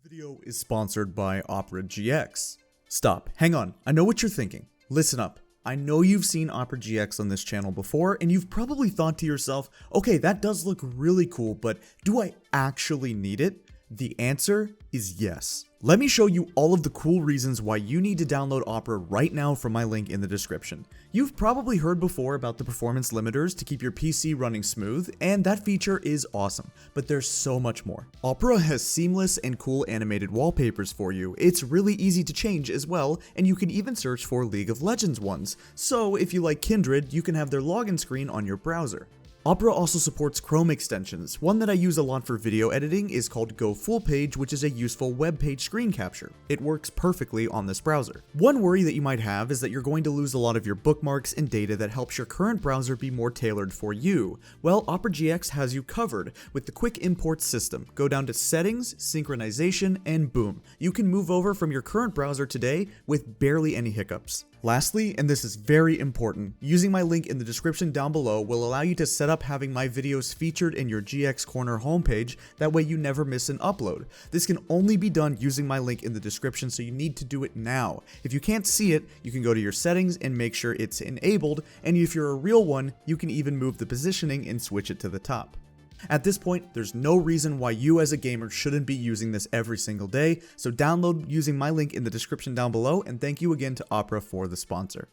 video is sponsored by Opera GX. Stop, hang on, I know what you're thinking. Listen up. I know you've seen Opera GX on this channel before, and you've probably thought to yourself, okay, that does look really cool, but do I actually need it? The answer is yes. Let me show you all of the cool reasons why you need to download Opera right now from my link in the description. You've probably heard before about the performance limiters to keep your PC running smooth, and that feature is awesome, but there's so much more. Opera has seamless and cool animated wallpapers for you. It's really easy to change as well, and you can even search for League of Legends ones. So if you like Kindred, you can have their login screen on your browser. Opera also supports Chrome extensions. One that I use a lot for video editing is called Go Full Page, which is a useful web page screen capture. It works perfectly on this browser. One worry that you might have is that you're going to lose a lot of your bookmarks and data that helps your current browser be more tailored for you. Well, Opera GX has you covered with the quick import system. Go down to Settings, Synchronization, and boom, you can move over from your current browser today with barely any hiccups. Lastly, and this is very important, using my link in the description down below will allow you to set up having my videos featured in your GX Corner homepage, that way you never miss an upload. This can only be done using my link in the description, so you need to do it now. If you can't see it, you can go to your settings and make sure it's enabled, and if you're a real one, you can even move the positioning and switch it to the top. At this point, there's no reason why you as a gamer shouldn't be using this every single day, so download using my link in the description down below, and thank you again to Opera for the sponsor.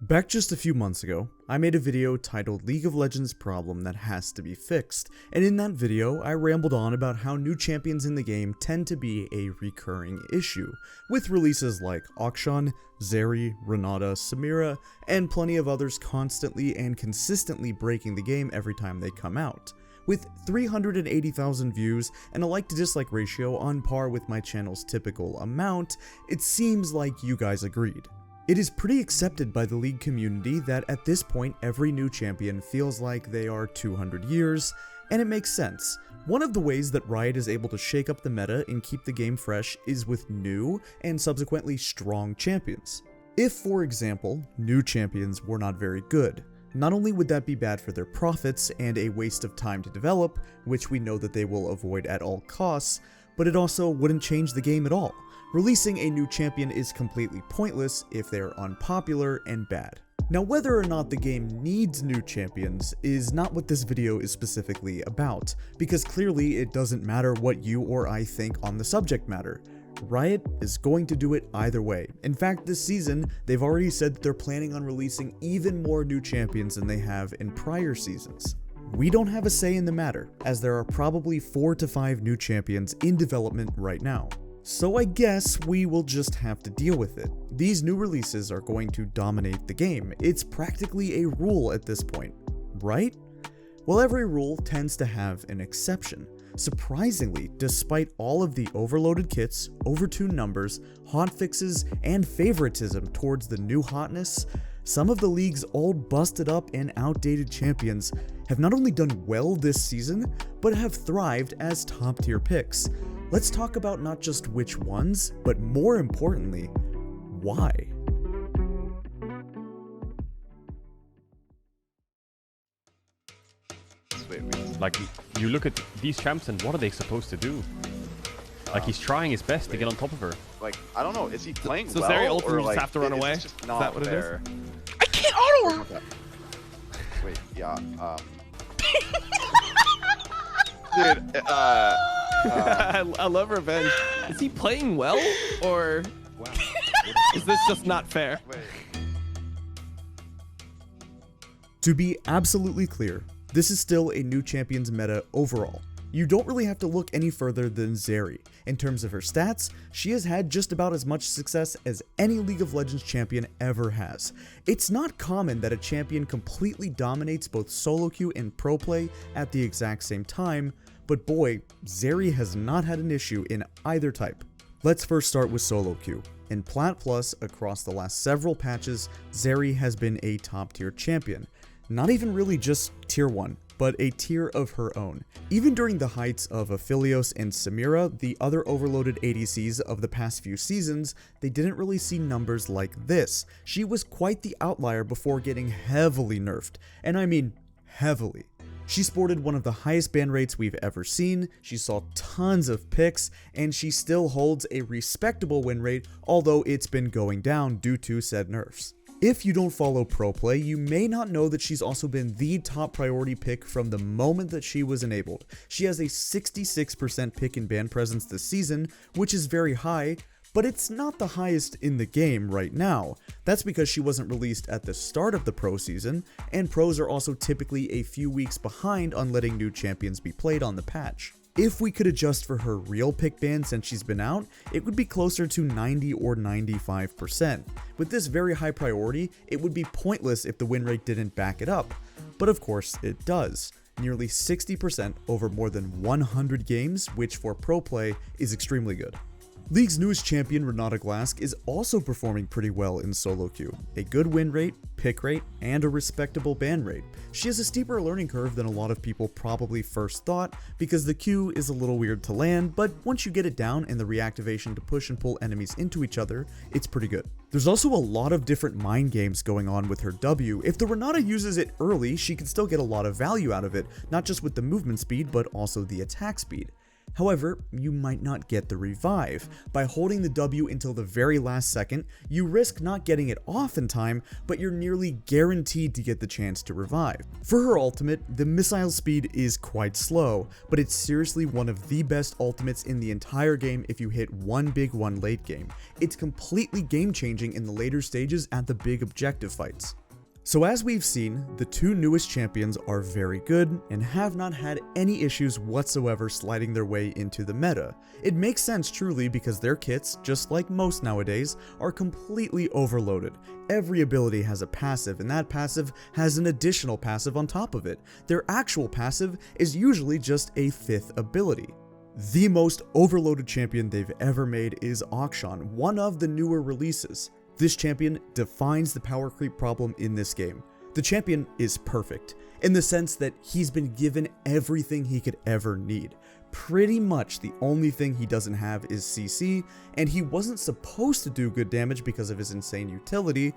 Back just a few months ago, I made a video titled League of Legends Problem That Has to Be Fixed, and in that video I rambled on about how new champions in the game tend to be a recurring issue, with releases like Akshan, Zeri, Renata, Samira, and plenty of others constantly and consistently breaking the game every time they come out. With 380,000 views and a like to dislike ratio on par with my channel's typical amount, it seems like you guys agreed. It is pretty accepted by the League community that at this point every new champion feels like they are 200 years, and it makes sense. One of the ways that Riot is able to shake up the meta and keep the game fresh is with new, and subsequently strong champions. If, for example, new champions were not very good, not only would that be bad for their profits and a waste of time to develop, which we know that they will avoid at all costs, but it also wouldn't change the game at all. Releasing a new champion is completely pointless if they are unpopular and bad. Now, whether or not the game needs new champions is not what this video is specifically about, because clearly it doesn't matter what you or I think on the subject matter. Riot is going to do it either way. In fact, this season, they've already said that they're planning on releasing even more new champions than they have in prior seasons. We don't have a say in the matter, as there are probably 4 to 5 new champions in development right now. So I guess we will just have to deal with it. These new releases are going to dominate the game. It's practically a rule at this point, right? Well, every rule tends to have an exception. Surprisingly, despite all of the overloaded kits, overtuned numbers, hotfixes, and favoritism towards the new hotness, some of the League's old busted up and outdated champions have not only done well this season, but have thrived as top tier picks. Let's talk about not just which ones, but more importantly, why. Like, you look at these champs and what are they supposed to do? Like, he's trying his best to get on top of her. Like, I don't know, is he playing so well? Zeri ultimate or just like, have to run away? Is Is that what fair? it is? I can't auto her! Okay. Wait, yeah, dude, I love revenge. Is he playing well, or is this just not fair? wait. To be absolutely clear, this is still a new champions meta overall. You don't really have to look any further than Zeri. In terms of her stats, she has had just about as much success as any League of Legends champion ever has. It's not common that a champion completely dominates both solo queue and pro play at the exact same time, but boy, Zeri has not had an issue in either type. Let's first start with solo queue. In Plat Plus, across the last several patches, Zeri has been a top tier champion. Not even really just tier 1, but a tier of her own. Even during the heights of Aphelios and Samira, the other overloaded ADCs of the past few seasons, they didn't really see numbers like this. She was quite the outlier before getting heavily nerfed, and I mean heavily. She sported one of the highest ban rates we've ever seen, she saw tons of picks, and she still holds a respectable win rate, although it's been going down due to said nerfs. If you don't follow pro play, you may not know that she's also been the top priority pick from the moment that she was enabled. She has a 66% pick and ban presence this season, which is very high, but it's not the highest in the game right now. That's because she wasn't released at the start of the pro season, and pros are also typically a few weeks behind on letting new champions be played on the patch. If we could adjust for her real pick ban since she's been out, it would be closer to 90 or 95%. With this very high priority, it would be pointless if the win rate didn't back it up, but of course it does. Nearly 60% over more than 100 games, which for pro play is extremely good. League's newest champion, Renata Glask, is also performing pretty well in solo queue. A good win rate, pick rate, and a respectable ban rate. She has a steeper learning curve than a lot of people probably first thought, because the queue is a little weird to land, but once you get it down and the reactivation to push and pull enemies into each other, it's pretty good. There's also a lot of different mind games going on with her W. If the Renata uses it early, she can still get a lot of value out of it, not just with the movement speed, but also the attack speed. However, you might not get the revive. By holding the W until the very last second, you risk not getting it off in time, but you're nearly guaranteed to get the chance to revive. For her ultimate, the missile speed is quite slow, but it's seriously one of the best ultimates in the entire game if you hit one big one late game. It's completely game changing in the later stages at the big objective fights. So as we've seen, the two newest champions are very good and have not had any issues whatsoever sliding their way into the meta. It makes sense truly because their kits, just like most nowadays, are completely overloaded. Every ability has a passive, and that passive has an additional passive on top of it. Their actual passive is usually just a fifth ability. The most overloaded champion they've ever made is Akshan, one of the newer releases. This champion defines the power creep problem in this game. The champion is perfect, in the sense that he's been given everything he could ever need. Pretty much the only thing he doesn't have is CC, and he wasn't supposed to do good damage because of his insane utility,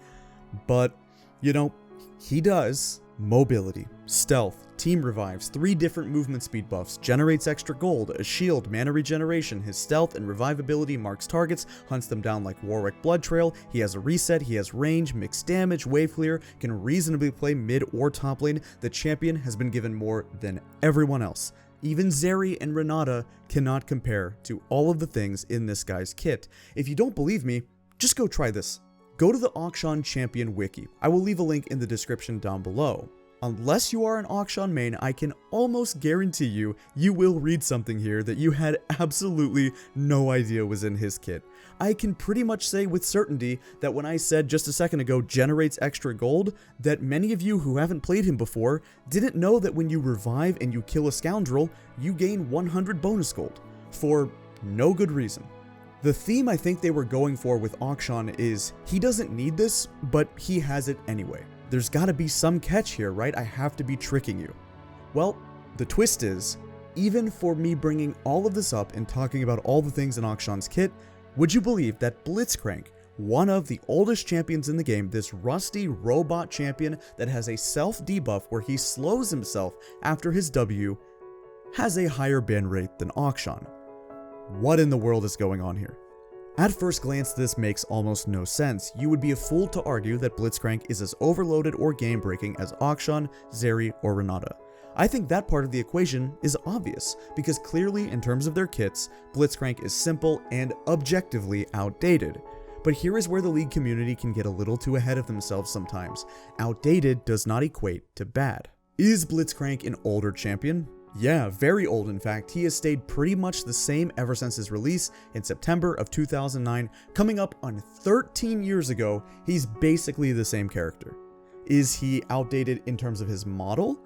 but, you know, he does. Mobility, stealth, team revives, 3 different movement speed buffs, generates extra gold, a shield, mana regeneration, his stealth and revivability marks targets, hunts them down like Warwick Blood Trail, he has a reset, he has range, mixed damage, wave clear, can reasonably play mid or top lane. The champion has been given more than everyone else. Even Zeri and Renata cannot compare to all of the things in this guy's kit. If you don't believe me, just go try this. Go to the Akshan Champion Wiki. I will leave a link in the description down below. Unless you are an Akshan main, I can almost guarantee you will read something here that you had absolutely no idea was in his kit. I can pretty much say with certainty that when I said just a second ago generates extra gold, that many of you who haven't played him before didn't know that when you revive and you kill a scoundrel, you gain 100 bonus gold. For no good reason. The theme I think they were going for with Akshan is, he doesn't need this, but he has it anyway. There's gotta be some catch here, right? I have to be tricking you. Well, the twist is, even for me bringing all of this up and talking about all the things in Akshan's kit, would you believe that Blitzcrank, one of the oldest champions in the game, this rusty robot champion that has a self debuff where he slows himself after his W, has a higher ban rate than Akshan? What in the world is going on here? At first glance, this makes almost no sense. You would be a fool to argue that Blitzcrank is as overloaded or game-breaking as Akshan, Zeri, or Renata. I think that part of the equation is obvious, because clearly in terms of their kits, Blitzcrank is simple and objectively outdated. But here is where the League community can get a little too ahead of themselves sometimes. Outdated does not equate to bad. Is Blitzcrank an older champion? Yeah, very old in fact. He has stayed pretty much the same ever since his release in September of 2009, coming up on 13 years ago. He's basically the same character. Is he outdated in terms of his model?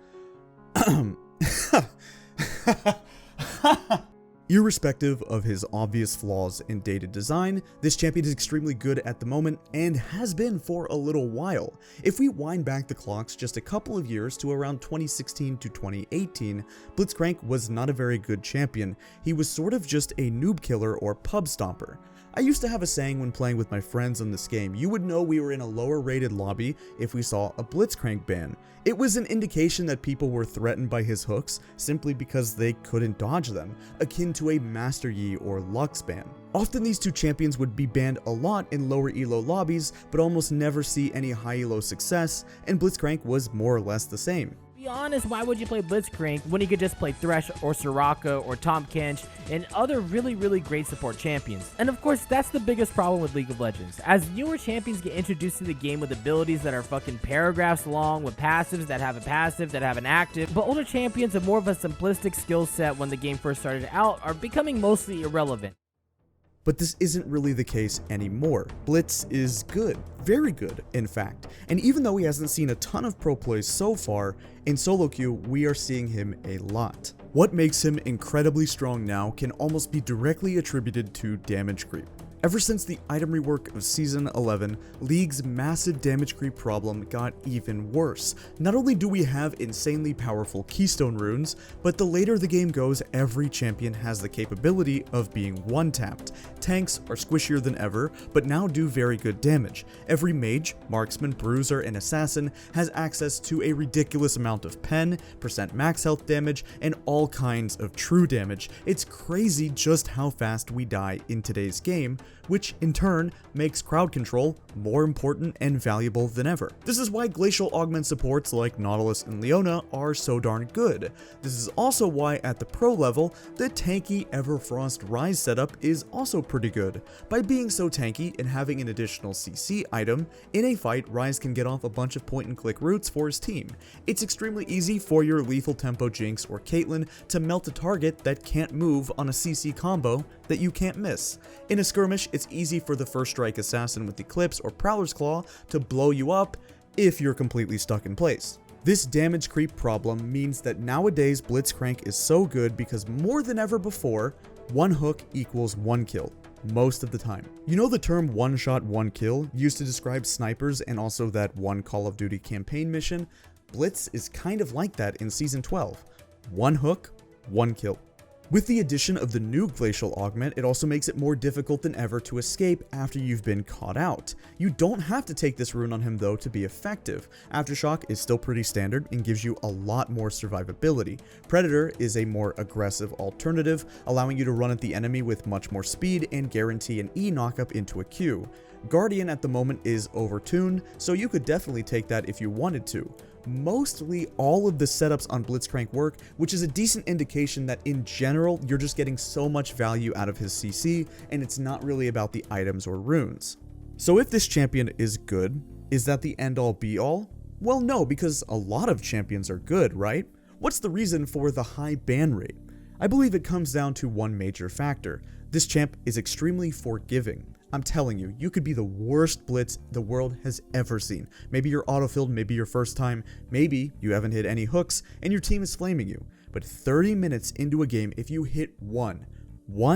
Irrespective of his obvious flaws in dated design, this champion is extremely good at the moment and has been for a little while. If we wind back the clocks just a couple of years to around 2016 to 2018, Blitzcrank was not a very good champion. He was sort of just a noob killer or pub stomper. I used to have a saying when playing with my friends on this game: you would know we were in a lower rated lobby if we saw a Blitzcrank ban. It was an indication that people were threatened by his hooks simply because they couldn't dodge them, akin to a Master Yi or Lux ban. Often these two champions would be banned a lot in lower elo lobbies, but almost never see any high elo success, and Blitzcrank was more or less the same. To be honest, why would you play Blitzcrank when you could just play Thresh or Soraka or Tahm Kench and other really great support champions? And of course, that's the biggest problem with League of Legends. As newer champions get introduced to the game with abilities that are fucking paragraphs long, with passives that have a passive, that have an active, but older champions have more of a simplistic skill set when the game first started out are becoming mostly irrelevant. But this isn't really the case anymore. Blitz is good, very good in fact, and even though he hasn't seen a ton of pro plays so far, in solo queue we are seeing him a lot. What makes him incredibly strong now can almost be directly attributed to damage creep. Ever since the item rework of Season 11, League's massive damage creep problem got even worse. Not only do we have insanely powerful keystone runes, but the later the game goes, every champion has the capability of being one-tapped. Tanks are squishier than ever, but now do very good damage. Every mage, marksman, bruiser, and assassin has access to a ridiculous amount of pen, percent max health damage, and all kinds of true damage. It's crazy just how fast we die in today's game, which in turn makes crowd control more important and valuable than ever. This is why glacial augment supports like Nautilus and Leona are so darn good. This is also why at the pro level, the tanky Everfrost Rise setup is also pretty good. By being so tanky and having an additional CC item, in a fight Rise can get off a bunch of point and click routes for his team. It's extremely easy for your lethal tempo Jinx or Caitlyn to melt a target that can't move on a CC combo that you can't miss. In a skirmish, it's easy for the first strike assassin with Eclipse or Prowler's Claw to blow you up if you're completely stuck in place. This damage creep problem means that nowadays Blitzcrank is so good because more than ever before, one hook equals one kill, most of the time. You know the term one shot, one kill used to describe snipers and also that one Call of Duty campaign mission? Blitz is kind of like that in Season 12. One hook, one kill. With the addition of the new Glacial Augment, it also makes it more difficult than ever to escape after you've been caught out. You don't have to take this rune on him though to be effective. Aftershock is still pretty standard and gives you a lot more survivability. Predator is a more aggressive alternative, allowing you to run at the enemy with much more speed and guarantee an E knockup into a Q. Guardian at the moment is overtuned, so you could definitely take that if you wanted to. Mostly all of the setups on Blitzcrank work, which is a decent indication that in general you're just getting so much value out of his CC and it's not really about the items or runes. So if this champion is good, is that the end all be all? Well no, because a lot of champions are good, right? What's the reason for the high ban rate? I believe it comes down to one major factor. This champ is extremely forgiving. I'm telling you, you could be the worst blitz the world has ever seen. Maybe you're autofilled, maybe your first time, maybe you haven't hit any hooks and your team is flaming you. But 30 minutes into a game, if you hit one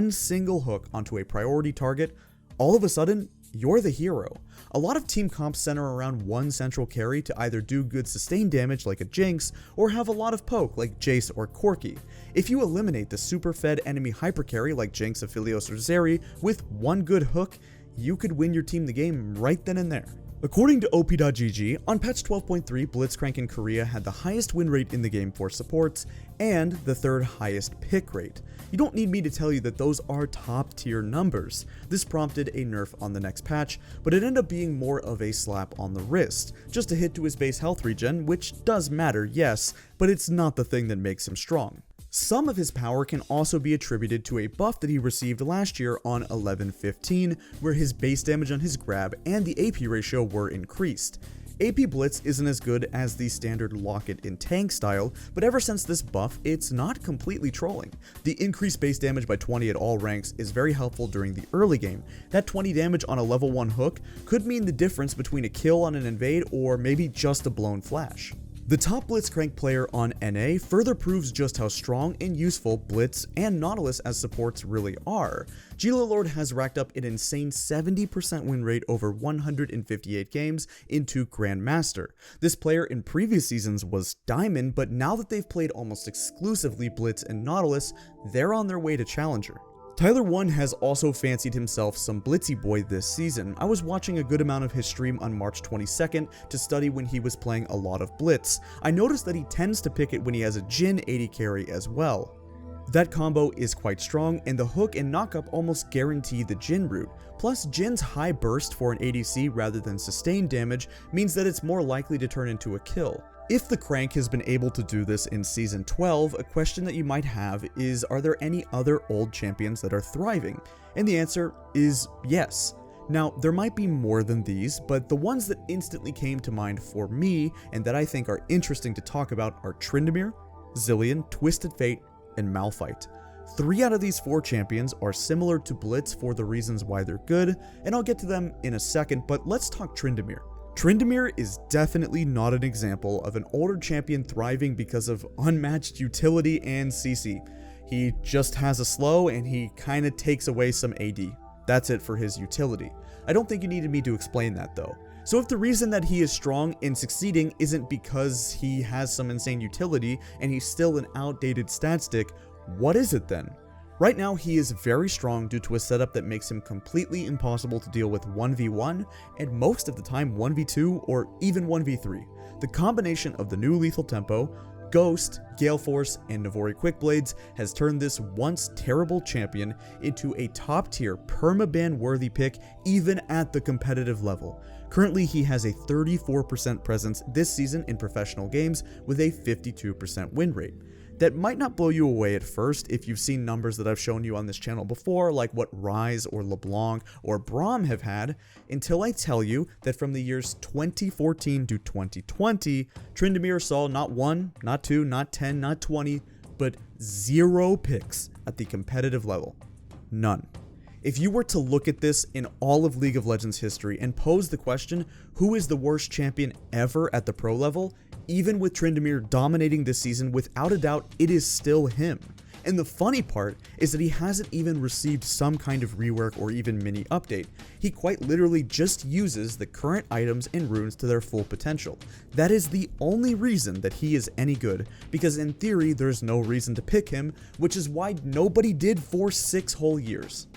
single hook onto a priority target, all of a sudden, you're the hero. A lot of team comps center around one central carry to either do good sustained damage like a Jinx, or have a lot of poke like Jace or Corki. If you eliminate the super fed enemy hypercarry like Jinx, Aphelios, or Zeri with one good hook, you could win your team the game right then and there. According to OP.GG, on patch 12.3, Blitzcrank in Korea had the highest win rate in the game for supports, and the third highest pick rate. You don't need me to tell you that those are top tier numbers. This prompted a nerf on the next patch, but it ended up being more of a slap on the wrist. Just a hit to his base health regen, which does matter, yes, but it's not the thing that makes him strong. Some of his power can also be attributed to a buff that he received last year on 11.15, where his base damage on his grab and the AP ratio were increased. AP Blitz isn't as good as the standard lock-it in tank style, but ever since this buff, it's not completely trolling. The increased base damage by 20 at all ranks is very helpful during the early game. That 20 damage on a level 1 hook could mean the difference between a kill on an invade or maybe just a blown flash. The top Blitzcrank player on NA further proves just how strong and useful Blitz and Nautilus as supports really are. Gila Lord has racked up an insane 70% win rate over 158 games into Grandmaster. This player in previous seasons was Diamond, but now that they've played almost exclusively Blitz and Nautilus, they're on their way to Challenger. Tyler1 has also fancied himself some Blitzy boy this season. I was watching a good amount of his stream on March 22nd to study when he was playing a lot of Blitz. I noticed that he tends to pick it when he has a Jhin 80 carry as well. That combo is quite strong, and the hook and knockup almost guarantee the Jhin route. Plus, Jin's high burst for an ADC rather than sustained damage means that it's more likely to turn into a kill. If the Crank has been able to do this in Season 12, a question that you might have is, are there any other old champions that are thriving? And the answer is yes. Now, there might be more than these, but the ones that instantly came to mind for me, and that I think are interesting to talk about, are Tryndamere, Zilean, Twisted Fate, and Malphite. 3 out of these 4 champions are similar to Blitz for the reasons why they're good, and I'll get to them in a second, but let's talk Tryndamere. Tryndamere is definitely not an example of an older champion thriving because of unmatched utility and CC. He just has a slow and he kinda takes away some AD. That's it for his utility. I don't think you needed me to explain that though. So if the reason that he is strong and succeeding isn't because he has some insane utility and he's still an outdated stat stick, what is it then? Right now, he is very strong due to a setup that makes him completely impossible to deal with 1v1, and most of the time 1v2 or even 1v3. The combination of the new lethal tempo, Ghost, Gale Force, and Navori Quickblades has turned this once terrible champion into a top tier permaban worthy pick even at the competitive level. Currently, he has a 34% presence this season in professional games with a 52% win rate. That might not blow you away at first if you've seen numbers that I've shown you on this channel before, like what Ryze or LeBlanc or Braum have had, until I tell you that from the years 2014 to 2020, Tryndamere saw not 1, not 2, not 10, not 20, but 0 picks at the competitive level. None. If you were to look at this in all of League of Legends history and pose the question, who is the worst champion ever at the pro level? Even with Tryndamere dominating this season, without a doubt, it is still him. And the funny part is that he hasn't even received some kind of rework or even mini update. He quite literally just uses the current items and runes to their full potential. That is the only reason that he is any good, because in theory there's no reason to pick him, which is why nobody did for 6 whole years.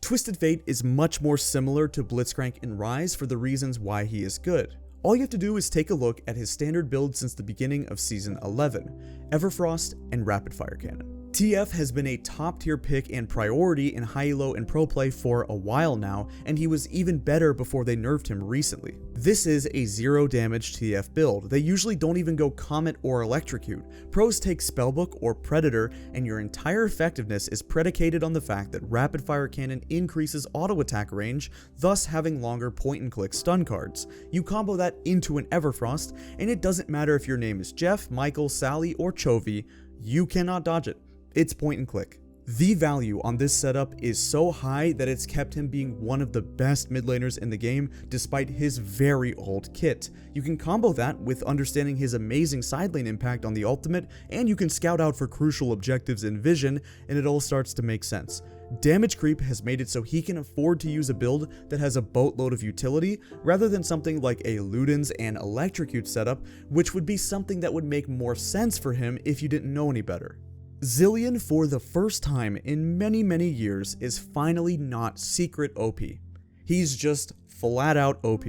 Twisted Fate is much more similar to Blitzcrank and Ryze for the reasons why he is good. All you have to do is take a look at his standard build since the beginning of Season 11, Everfrost and Rapid Fire Cannon. TF has been a top tier pick and priority in high elo and pro play for a while now, and he was even better before they nerfed him recently. This is a 0 damage TF build. They usually don't even go Comet or Electrocute. Pros take Spellbook or Predator, and your entire effectiveness is predicated on the fact that Rapid Fire Cannon increases auto attack range, thus having longer point and click stun cards. You combo that into an Everfrost, and it doesn't matter if your name is Jeff, Michael, Sally, or Chovy, you cannot dodge it. It's point and click. The value on this setup is so high that it's kept him being one of the best mid laners in the game despite his very old kit. You can combo that with understanding his amazing side lane impact on the ultimate, and you can scout out for crucial objectives in vision, and it all starts to make sense. Damage creep has made it so he can afford to use a build that has a boatload of utility rather than something like a Ludens and Electrocute setup, which would be something that would make more sense for him if you didn't know any better. Zilean, for the first time in many years, is finally not secret OP. He's just flat out OP.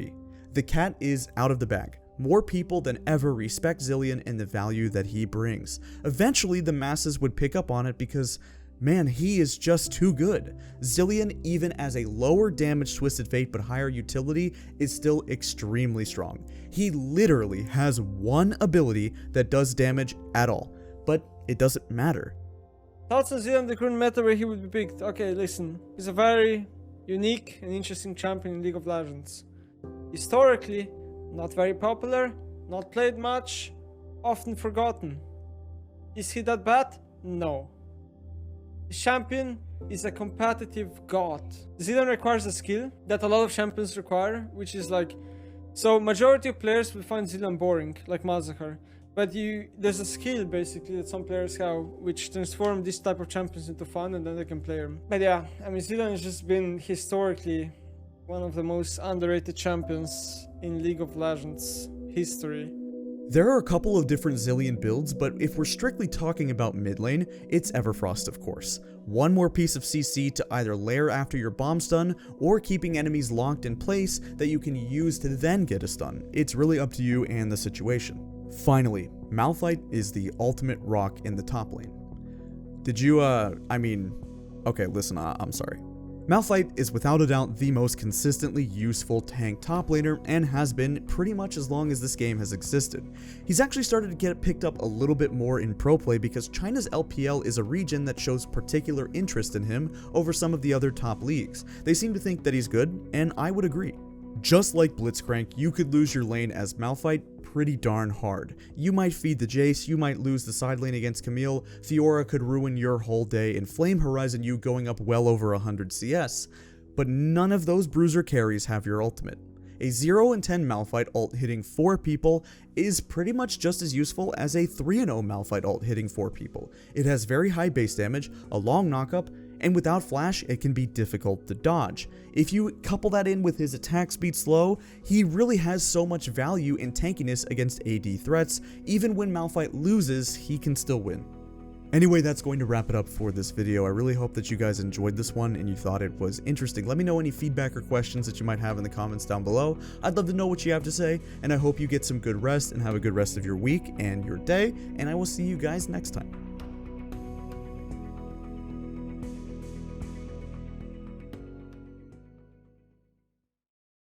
The cat is out of the bag. More people than ever respect Zilean and the value that he brings. Eventually, the masses would pick up on it because, man, he is just too good. Zilean, even as a lower damage Twisted Fate but higher utility, is still extremely strong. He literally has one ability that does damage at all, but it doesn't matter. Thoughts on Zilean, the current meta where he would be picked. Okay, listen. He's a very unique and interesting champion in League of Legends. Historically, not very popular, not played much, often forgotten. Is he that bad? No. The champion is a competitive god. Zilean requires a skill that a lot of champions require, which is like... So, majority of players will find Zilean boring, like Massacre. But there's a skill basically that some players have which transform this type of champions into fun, and then they can play them. But yeah, I mean, Zilean has just been historically one of the most underrated champions in League of Legends history. There are a couple of different Zillion builds, but if we're strictly talking about mid lane, it's Everfrost of course. One more piece of CC to either lair after your bomb stun, or keeping enemies locked in place that you can use to then get a stun. It's really up to you and the situation. Finally, Malphite is the ultimate rock in the top lane. Did you, okay, listen, I'm sorry. Malphite is without a doubt the most consistently useful tank top laner and has been pretty much as long as this game has existed. He's actually started to get picked up a little bit more in pro play because China's LPL is a region that shows particular interest in him over some of the other top leagues. They seem to think that he's good, and I would agree. Just like Blitzcrank, you could lose your lane as Malphite pretty darn hard. You might feed the Jace, you might lose the side lane against Camille, Fiora could ruin your whole day, and Flame Horizon you going up well over 100 CS, but none of those bruiser carries have your ultimate. A 0 and 10 Malphite ult hitting 4 people is pretty much just as useful as a 3 and 0 Malphite ult hitting 4 people. It has very high base damage, a long knockup, and without flash, it can be difficult to dodge. If you couple that in with his attack speed slow, he really has so much value in tankiness against AD threats. Even when Malphite loses, he can still win. Anyway, that's going to wrap it up for this video. I really hope that you guys enjoyed this one and you thought it was interesting. Let me know any feedback or questions that you might have in the comments down below. I'd love to know what you have to say, and I hope you get some good rest and have a good rest of your week and your day, and I will see you guys next time.